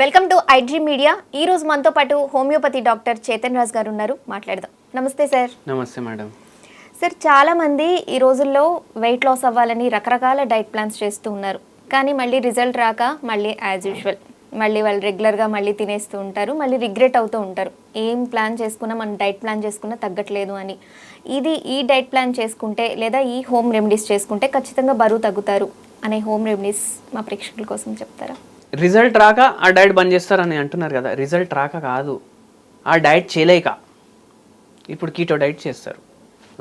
Welcome to iDream media. ఈ రోజు మనతో పాటు హోమియోపతి డాక్టర్ చేతన్ రాజ్ గారు ఉన్నారు. మాట్లాడదాం. నమస్తే సార్. నమస్తే మేడం. సార్, చాలామంది ఈ రోజుల్లో వెయిట్ లాస్ అవ్వాలని రకరకాల డైట్ ప్లాన్స్ చేస్తూ ఉన్నారు. కానీ మళ్ళీ రిజల్ట్ రాక మళ్ళీ యాజ్ యూజువల్ మళ్ళీ వాళ్ళు రెగ్యులర్గా మళ్ళీ తినేస్తూ ఉంటారు, మళ్ళీ రిగ్రెట్ అవుతూ ఉంటారు. ఏం ప్లాన్ చేసుకున్నా, మనం డైట్ ప్లాన్ చేసుకున్నా తగ్గట్లేదు అని. ఈ డైట్ ప్లాన్ చేసుకుంటే లేదా ఈ హోమ్ రెమెడీస్ చేసుకుంటే ఖచ్చితంగా బరువు తగ్గుతారు అనే హోమ్ రెమెడీస్ మా ప్రేక్షకుల కోసం చెప్తారా? రిజల్ట్ రాక ఆ డైట్ బంద్ చేస్తారని అంటున్నారు కదా. రిజల్ట్ రాక కాదు, ఆ డైట్ చేయలేక. ఇప్పుడు కీటో డైట్ చేస్తారు,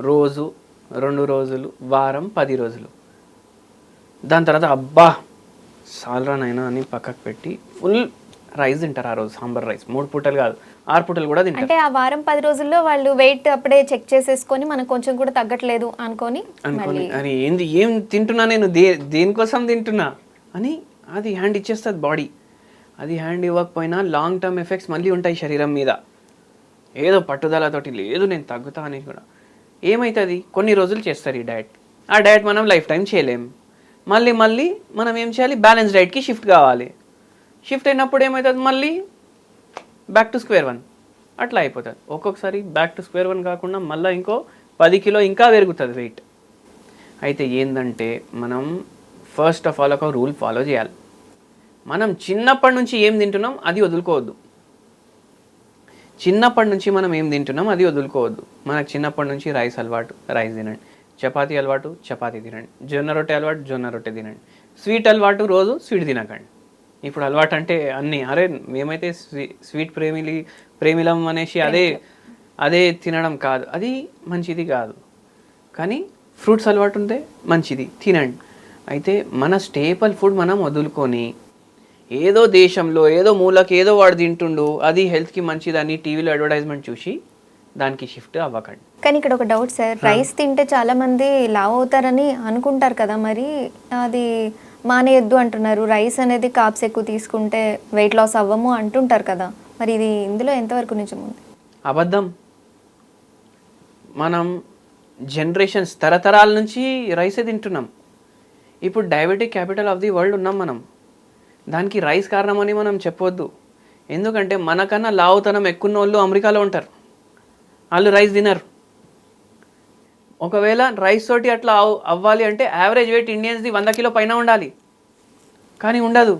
రోజు 2 రోజులు, వారం 10 రోజులు. దాని తర్వాత అబ్బా సాలరానైనా అని పక్కకు పెట్టి ఫుల్ రైస్ తింటారు. ఆ రోజు సాంబార్ రైస్ 3 పూటలు కాదు 6 పూటలు కూడా తింటారు. అంటే ఆ వారం 10 రోజుల్లో వాళ్ళు వెయిట్ అప్పుడే చెక్ చేసేసుకొని మనకు కొంచెం కూడా తగ్గట్లేదు అనుకొని అని ఏంది ఏం తింటున్నా నేను, దేనికోసం తింటున్నా అని అది హ్యాండ్ ఇచ్చేస్తుంది బాడీ. అది హ్యాండ్ ఇవ్వకపోయినా లాంగ్ టర్మ్ ఎఫెక్ట్స్ మళ్ళీ ఉంటాయి శరీరం మీద. ఏదో పట్టుదలతోటి లేదు నేను తగ్గుతా అని కూడా ఏమవుతుంది, కొన్ని రోజులు చేస్తారు ఈ డైట్. ఆ డైట్ మనం లైఫ్ టైం చేయలేం. మళ్ళీ మనం ఏం చేయాలి, బ్యాలెన్స్ డైట్కి షిఫ్ట్ కావాలి. షిఫ్ట్ అయినప్పుడు ఏమవుతుంది, మళ్ళీ బ్యాక్ టు స్క్వేర్ 1 అట్లా అయిపోతుంది. ఒక్కొక్కసారి బ్యాక్ టు స్క్వేర్ 1 కాకుండా మళ్ళీ ఇంకో 10 కిలో ఇంకా పెరుగుతుంది వెయిట్. అయితే ఏంటంటే మనం ఫస్ట్ ఆఫ్ ఆల్ ఒక రూల్ ఫాలో చేయాలి. మనం చిన్నప్పటి నుంచి ఏం తింటున్నాం అది వదులుకోవద్దు. చిన్నప్పటి నుంచి మనం ఏం తింటున్నాం అది వదులుకోవద్దు. మనకు చిన్నప్పటి నుంచి రైస్ అలవాటు, రైస్ తినండి. చపాతీ అలవాటు, చపాతీ తినండి. జొన్న రొట్టె అలవాటు, జొన్న రొట్టె తినండి. స్వీట్ అలవాటు, రోజు స్వీట్ తినకండి. ఇప్పుడు అలవాటు అంటే అన్నీ, అరే మేమైతే స్వీట్ ప్రేమిలం అనేసి అదే తినడం కాదు, అది మంచిది కాదు. కానీ ఫ్రూట్స్ అలవాటు ఉంటే మంచిది, తినండి. అయితే మన స్టేపల్ ఫుడ్ మనం వదులుకొని ఏదో దేశంలో ఏదో మూలకి ఏదో వాడు తింటుండు అది హెల్త్కి మంచిదని టీవీలో అడ్వర్టైజ్మెంట్ చూసి దానికి షిఫ్ట్ అవ్వకండి. కానీ ఇక్కడ ఒక డౌట్ సార్, రైస్ తింటే చాలా మంది లావ్ అవుతారని అనుకుంటారు కదా, మరి అది మానేయొద్దు అంటున్నారు. రైస్ అనేది కార్బ్స్ ఎక్కువ తీసుకుంటే వెయిట్ లాస్ అవ్వము అంటుంటారు కదా, మరి ఇది ఇందులో ఎంతవరకు నిజం ఉంది? అబద్ధం. మనం జనరేషన్స్ తరతరాల నుంచి రైసే తింటున్నాం. ఇప్పుడు diabetic capital of the world ఉన్నాం మనం. దానికి రైస్ కారణమని మనం చెప్పొద్దు. ఎందుకంటే మనకన్నా లావుతనం ఎక్కువ వాళ్ళు అమెరికాలో ఉంటారు, వాళ్ళు రైస్ తినరు. ఒకవేళ రైస్ తోటి అట్లా అవ్వాలి అంటే యావరేజ్ వెయిట్ ఇండియన్స్ది 100 కిలో పైన ఉండాలి, కానీ ఉండదు.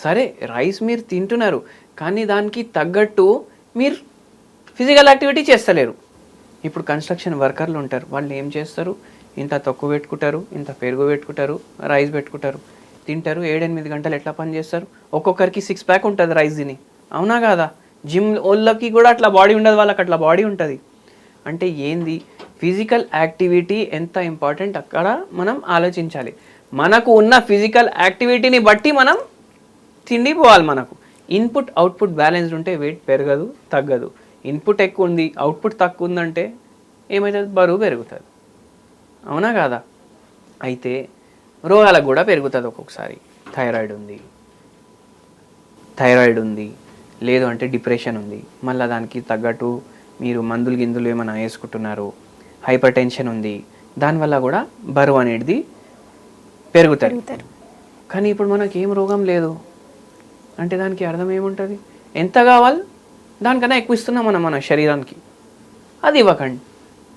సరే రైస్ మీరు తింటున్నారు, కానీ దానికి తగ్గట్టు మీరు ఫిజికల్ యాక్టివిటీ చేస్తలేరు. ఇప్పుడు కన్స్ట్రక్షన్ వర్కర్లు ఉంటారు, వాళ్ళు ఏం చేస్తారు, ఇంత తక్కువ పెట్టుకుంటారు, ఇంత పెరుగు పెట్టుకుంటారు, రైస్ పెట్టుకుంటారు, తింటారు. 7-8 గంటలు ఎట్లా పని చేస్తారు. ఒక్కొక్కరికి 6 ప్యాక్ ఉంటుంది రైస్ తిని, అవునా కాదా? జిమ్ వాళ్ళకి కూడా అట్లా బాడీ ఉండదు, వాళ్ళకి అట్లా బాడీ ఉంటుంది. అంటే ఏంది, ఫిజికల్ యాక్టివిటీ ఎంత ఇంపార్టెంట్ అక్కడ మనం ఆలోచించాలి. మనకు ఉన్న ఫిజికల్ యాక్టివిటీని బట్టి మనం తిండి పోవాలి. మనకు ఇన్పుట్ అవుట్పుట్ బ్యాలెన్స్డ్ ఉంటే వెయిట్ పెరగదు, తగ్గదు. ఇన్పుట్ ఎక్కువ ఉంది, అవుట్పుట్ తక్కువ ఉందంటే ఏమవుతుంది, బరువు పెరుగుతుంది, అవునా కాదా? అయితే రోగాలకు కూడా పెరుగుతుంది ఒక్కొక్కసారి. థైరాయిడ్ ఉంది, లేదు అంటే డిప్రెషన్ ఉంది, మళ్ళీ దానికి తగ్గట్టు మీరు గిందులు ఏమైనా వేసుకుంటున్నారు, హైపర్ టెన్షన్ ఉంది, దానివల్ల కూడా బరువు అనేది పెరుగుతుంది. కానీ ఇప్పుడు మనకి ఏం రోగం లేదు అంటే దానికి అర్థం ఏముంటుంది, ఎంత కావాలి దానికన్నా ఎక్కువ ఇస్తున్నాం మనం మన శరీరానికి, అది ఇవ్వకండి.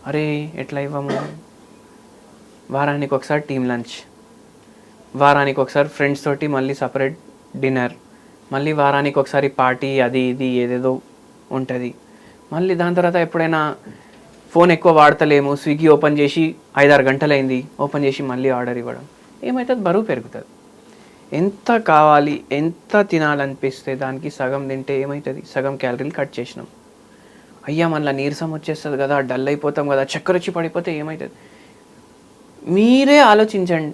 అరే ఎట్లా ఇవ్వము, వారానికి ఒకసారి టీమ్ లంచ్, వారానికి ఒకసారి ఫ్రెండ్స్ తోటి మళ్ళీ సపరేట్ డిన్నర్, మళ్ళీ వారానికి ఒకసారి పార్టీ, అది ఇది ఏదేదో ఉంటుంది. మళ్ళీ దాని తర్వాత ఎప్పుడైనా ఫోన్ ఎక్కువ వాడతలేము, స్విగ్గీ ఓపెన్ చేసి 5-6 గంటలైంది ఓపెన్ చేసి మళ్ళీ ఆర్డర్ ఇవ్వడం, ఏమవుతుంది, బరువు పెరుగుతుంది. ఎంత కావాలి, ఎంత తినాలనిపిస్తే దానికి సగం తింటే ఏమవుతుంది, సగం క్యాలరీలు కట్ చేసినాం. అయ్యా మళ్ళీ నీరసం వచ్చేస్తుంది కదా, డల్ అయిపోతాం కదా, చక్కెర వచ్చి పడిపోతే ఏమవుతుంది. మీరే ఆలోచించండి.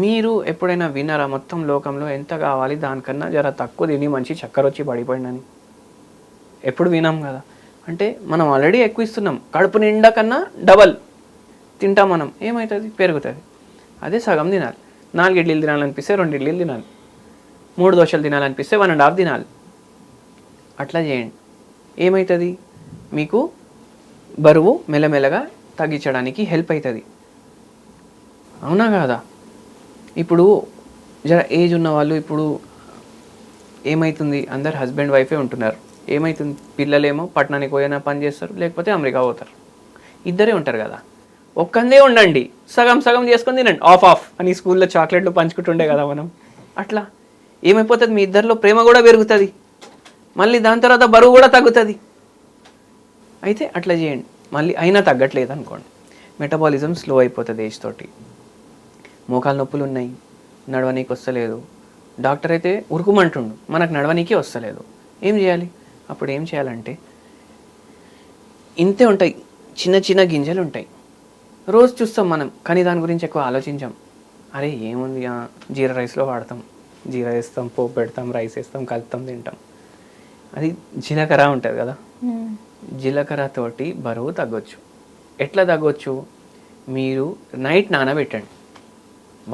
మీరు ఎప్పుడైనా విన్నారా మొత్తం లోకంలో ఎంత కావాలి దానికన్నా జర తక్కువ తిని మంచి చక్కెర వచ్చి పడిపోయిందని? ఎప్పుడు వినాం కదా. అంటే మనం ఆల్రెడీ ఎక్కువ ఇస్తున్నాం, కడుపు నిండా కన్నా డబల్ తింటాం మనం, ఏమవుతుంది, పెరుగుతుంది. అదే సగం తినాలి. 4 ఇడ్లీలు తినాలనిపిస్తే 2 ఇడ్లీలు తినాలి, 3 దోశలు తినాలనిపిస్తే 1.5 తినాలి. అట్లా చేయండి. ఏమవుతుంది, మీకు బరువు మెల్లమెల్లగా తగ్గించడానికి హెల్ప్ అవుతుంది, అవునా కాదా? ఇప్పుడు జర ఏజ్ ఉన్న వాళ్ళు ఇప్పుడు ఏమవుతుంది, అందరు హస్బెండ్ వైఫే ఉంటున్నారు. ఏమవుతుంది, పిల్లలేమో పట్టణానికి పోయినా పని చేస్తారు, లేకపోతే అమెరికా పోతారు. ఇద్దరే ఉంటారు కదా, ఒక్కందే ఉండండి, సగం సగం చేసుకొని తినండి, ఆఫ్ అని స్కూల్లో చాక్లెట్లు పంచుకుంటుండే కదా మనం. అట్లా ఏమైపోతుంది, మీ ఇద్దరిలో ప్రేమ కూడా పెరుగుతుంది, మళ్ళీ దాని తర్వాత బరువు కూడా తగ్గుతుంది. అయితే అట్లా చేయండి. మళ్ళీ అయినా తగ్గట్లేదు అనుకోండి, మెటబాలిజం స్లో అయిపోతుంది ఏజ్ తోటి. మోకాలు నొప్పులు ఉన్నాయి, నడవనీకి వస్తలేదు, డాక్టర్ అయితే ఉరుకుమంటుండు, మనకు నడవనీకే వస్తలేదు, ఏం చేయాలి? అప్పుడు ఏం చేయాలంటే, ఇంతే ఉంటాయి, చిన్న చిన్న గింజలు ఉంటాయి, రోజు చూస్తాం మనం, కానీ దాని గురించి ఎక్కువ ఆలోచించాం. అరే ఏముంది, జీరా రైస్లో వాడతాం, జీరా వేస్తాం, పోపు పెడతాం, రైస్ వేస్తాం, కలుపుతాం, తింటాం. అది జీలకర్ర ఉంటుంది కదా, జీలకర్ర తోటి బరువు తగ్గొచ్చు. ఎట్లా తగ్గొచ్చు? మీరు నైట్ నానబెట్టండి,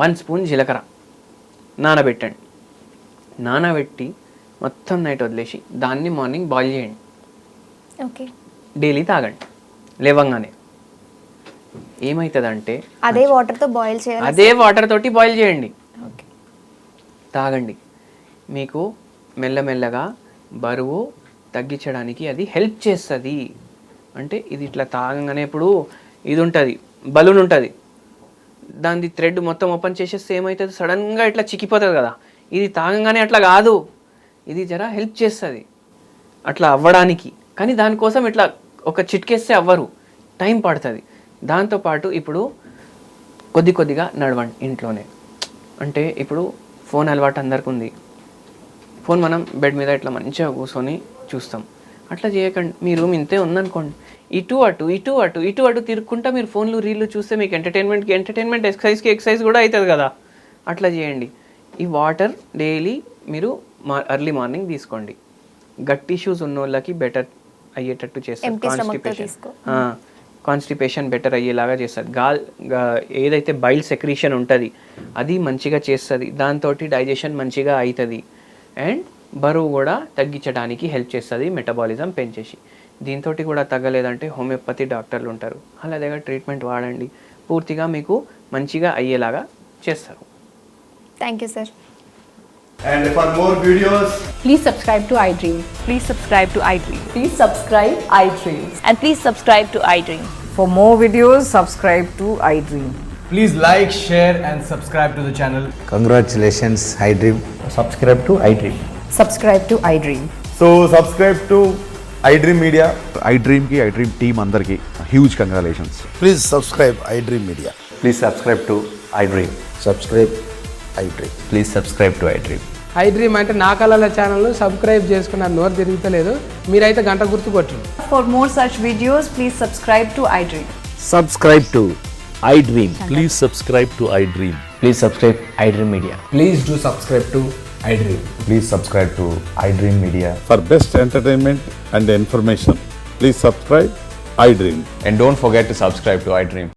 1 స్పూన్ జీలకర్ర నానబెట్టండి, నానబెట్టి మొత్తం నైట్ వదిలేసి దాన్ని మార్నింగ్ బాయిల్ చేయండి. ఓకే, డైలీ తాగండి లేవంగానే. ఏమవుతుందంటే అదే వాటర్తో బాయిల్ చేయాలి, అదే వాటర్ తోటి బాయిల్ చేయండి, ఓకే, తాగండి. మీకు మెల్లమెల్లగా బరువు తగ్గించడానికి అది హెల్ప్ చేస్తుంది. అంటే ఇది ఇట్లా తాగంగానే, ఇప్పుడు ఇది ఉంటుంది, బలూన్ ఉంటుంది, దాని థ్రెడ్ మొత్తం ఓపెన్ చేసేస్తే ఏమవుతుంది, సడన్గా ఇట్లా చిక్కిపోతుంది కదా. ఇది తాగంగానే అట్లా కాదు, ఇది జర హెల్ప్ చేస్తుంది అట్లా అవ్వడానికి. కానీ దానికోసం ఇట్లా ఒక చిట్కేస్తే అవ్వరు, టైం పడుతుంది. దాంతోపాటు ఇప్పుడు కొద్దిగా నడవండి ఇంట్లోనే. అంటే ఇప్పుడు ఫోన్ అలవాటు అందరికి ఉంది, ఫోన్ మనం బెడ్ మీద ఇట్లా మంచిగా కూర్చొని చూస్తాం. అట్లా చేయకండి. మీ రూమ్ ఇంతే ఉందనుకోండి, ఇటు అటు తిరుక్కుంటా మీరు ఫోన్లు రీళ్ళు చూస్తే మీకు ఎంటర్టైన్మెంట్ ఎక్సర్సైజ్ కూడా అవుతుంది కదా. అట్లా చేయండి. ఈ వాటర్ డైలీ మీరు ఎర్లీ మార్నింగ్ తీసుకోండి. గట్ టిష్యూస్ ఉన్న వాళ్ళకి బెటర్ అయ్యేటట్టు చేస్తారు. కాన్స్టిపేషన్ బెటర్ అయ్యేలాగా చేస్తుంది. ఏదైతే బైల్ సెక్రీషన్ ఉంటుంది అది మంచిగా చేస్తుంది, దాంతో డైజెషన్ మంచిగా అవుతుంది, అండ్ బరువు కూడా తగ్గించడానికి హెల్ప్ చేస్తుంది మెటబాలిజం పెంచేసి. దీంతో కూడా తగ్గలేదంటే హోమియోపతి డాక్టర్లు ఉంటారు, వాళ్ళ దగ్గర ట్రీట్మెంట్ వాడండి, పూర్తిగా మీకు మంచిగా అయ్యేలాగా చేస్తారు. Thank you sir. And for more videos, Please subscribe to iDream. Please subscribe to iDream. Please subscribe iDream. And please subscribe to iDream. For more videos, subscribe to iDream. please like, share, and subscribe to the channel. Congratulations, iDream. Subscribe to iDream. Subscribe to iDream. So subscribe to iDream Media. iDream ki iDream team andarki huge congratulations. Please subscribe iDream Media. Please subscribe to iDream. Subscribe iDream. Please subscribe to iDream. iDream అంటే నా కళల ఛానల్ను subscribe చేసుకున్న నోరు తిరుగుతలేదు, మీరైతే గంట గుర్తు కొట్టండి. For more such videos, please subscribe to iDream. Subscribe to iDream. Please subscribe to iDream. Please subscribe iDream Media. Please do subscribe to iDream. Please subscribe to iDream Media. For best entertainment and information, please subscribe iDream. And don't forget to subscribe to iDream.